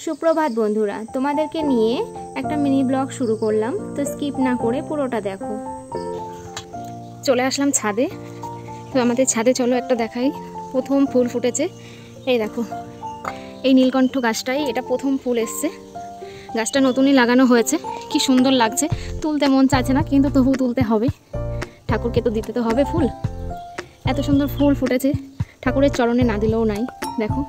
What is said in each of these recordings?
সুপ্রভাত বন্ধুরা, তোমাদেরকে নিয়ে একটা মিনি ব্লগ শুরু করলাম, তো স্কিপ না করে পুরোটা দেখো। চলে আসলাম ছাদে। তো আমাদের ছাদে চলো একটা দেখাই। প্রথম ফুল ফুটেছে, এই দেখো। এই নীলকণ্ঠ গাছটাই এটা প্রথম ফুল এসছে। গাছটা নতুনই লাগানো হয়েছে, কি সুন্দর লাগছে। তুলতে মন চাইছে না, কিন্তু তবু তুলতে হবে, ঠাকুরকে তো দিতে তো হবে ফুল। এত সুন্দর ফুল ফুটেছে, ঠাকুরের চরণে না দিলেও নাই। দেখো,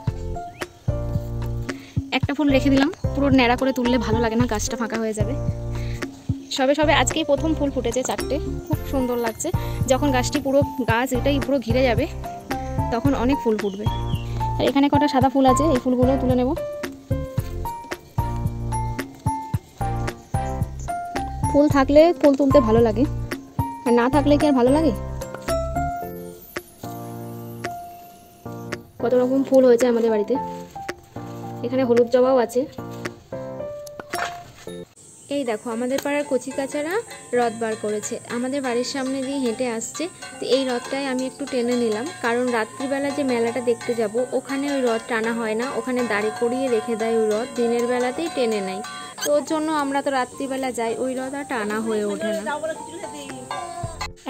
একটা ফুল রেখে দিলাম, পুরো ন্যাড়া করে তুললে ভালো লাগে না, গাছটা ফাঁকা হয়ে যাবে। সবে সবে আজকেই প্রথম ফুল ফুটেছে, 4টে, খুব সুন্দর লাগছে। যখন গাছটি পুরো গাছ এটাই পুরো ঘিরে যাবে, তখন অনেক ফুল ফুটবে। আর এখানে কটা সাদা ফুল আছে, এই ফুলগুলো তুলে নেব। ফুল থাকলে ফুল তুলতে ভালো লাগে, আর না থাকলে কি আর ভালো লাগে। কত রকম ফুল হয়েছে আমাদের বাড়িতে। এখানে হলুদ জবাও আছে। এই দেখো, আমাদের পাড়ার কচিকাচারা রথ বার করেছে, আমাদের বাড়ির সামনে দিয়ে হেঁটে আসছে। তো এই রথটাই আমি একটু টেনে নিলাম, কারণ রাত্রিবেলা যে মেলাটা দেখতে যাব, ওখানে ওই রথ টানা হয় না, ওখানে দাঁড়ি করিয়ে রেখে দেয় ওই রথ, দিনের বেলাতেই টেনে নেয়। তো ওর জন্য আমরা তো রাত্রিবেলা যাই, ওই রথ আর টানা হয়ে ওঠে না।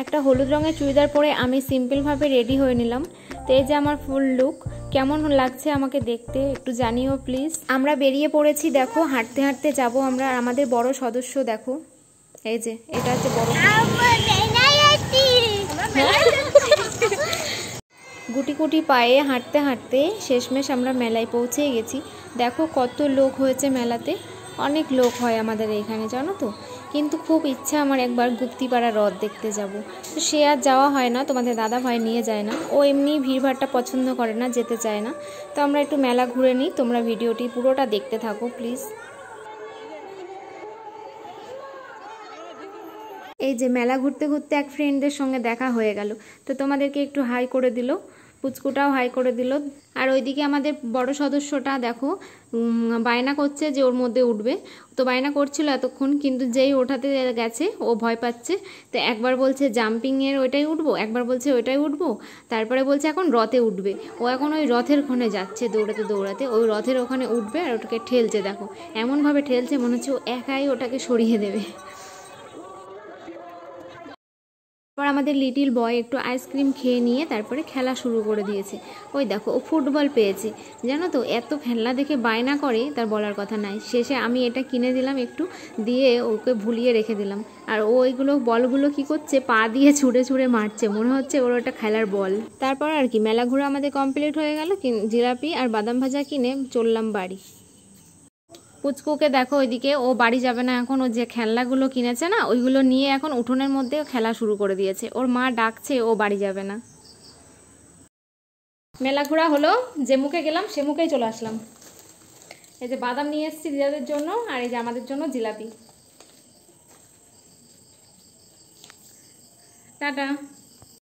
একটা হলুদ রঙের চুড়িদার পরে আমি সিম্পলভাবে রেডি হয়ে নিলাম। তো এই যে আমার ফুল লুক, কেমন লাগছে আমাকে দেখতে একটু জানিও প্লিজ। আমরা বেরিয়ে পড়েছি, দেখো হাঁটতে হাঁটতে যাব আমরা। আমাদের বড় সদস্য দেখো, এই যে এটা হচ্ছে বড়। গুটি গুটি পায়ে হাঁটতে হাঁটতে শেষমেশ আমরা মেলায় পৌঁছে গেছি। দেখো কত লোক হয়েছে মেলাতে, অনেক লোক হয় আমাদের এইখানে, জানো তো। কিন্তু খুব ইচ্ছা আমার একবার গুপ্তিপাড়া হ্রদ দেখতে যাব, তো সে আর যাওয়া হয় না, তোমাদের দাদা ভাই নিয়ে যায় না, ও এমনি ভিড়ভাড়টা পছন্দ করে না, যেতে চায় না। তো আমরা একটু মেলা ঘুরে নিই, তোমরা ভিডিওটি পুরোটা দেখতে থাকো প্লিজ। এই যে মেলা ঘুরতে ঘুরতে এক ফ্রেন্ডদের সঙ্গে দেখা হয়ে গেল, তো তোমাদেরকে একটু হাই করে দিল, পুচকুটাও হাই করে দিল। আর ওইদিকে আমাদের বড় সদস্যটা দেখো বায়না করছে যে ওর মধ্যে উঠবে। তো বায়না করছিল এতক্ষণ, কিন্তু যেই ওঠাতে গেছে ও ভয় পাচ্ছে। তো একবার বলছে জাম্পিংয়ের ওইটাই উঠবো, একবার বলছে ওইটাই উঠবো, তারপরে বলছে এখন রথে উঠবে। ও এখন ওই রথের ওখানে যাচ্ছে দৌড়াতে দৌড়াতে, ওই রথের ওখানে উঠবে আর ওটাকে ঠেলছে। দেখো এমনভাবে ঠেলছে মনে হচ্ছে ও একাই ওটাকে সরিয়ে দেবে। তারপর আমাদের লিটিল বয় একটু আইসক্রিম খেয়ে নিয়ে তারপরে খেলা শুরু করে দিয়েছে। ওই দেখো ও ফুটবল পেয়েছে, জানো তো, এত খেলনা দেখে বায়না করে তার বলার কথা নাই। শেষে আমি এটা কিনে দিলাম একটু, দিয়ে ওকে ভুলিয়ে রেখে দিলাম। আর ও ওইগুলো বলগুলো কি করছে, পা দিয়ে ছুঁড়ে ছুঁড়ে মারছে, মনে হচ্ছে ওর ওটা খেলার বল। তারপর আর কি, মেলা ঘোরা আমাদের কমপ্লিট হয়ে গেল। জিলাপি আর বাদাম ভাজা কিনে চললাম বাড়ি। পুচকুকে দেখো ওইদিকে, ও বাড়ি যাবে না এখন, ও যে খেলনাগুলো কিনেছে না ওইগুলো নিয়ে এখন উঠোনের মধ্যে খেলা শুরু করে দিয়েছে। ওর মা ডাকছে, ও বাড়ি যাবে না। মেলা ঘোরা হলো, যে মুখে গেলাম সে মুখেই চলে আসলাম। এই যে বাদাম নিয়ে এসেছি দিদাদের জন্য, আর এই যে আমাদের জন্য জিলাপি। টাটা।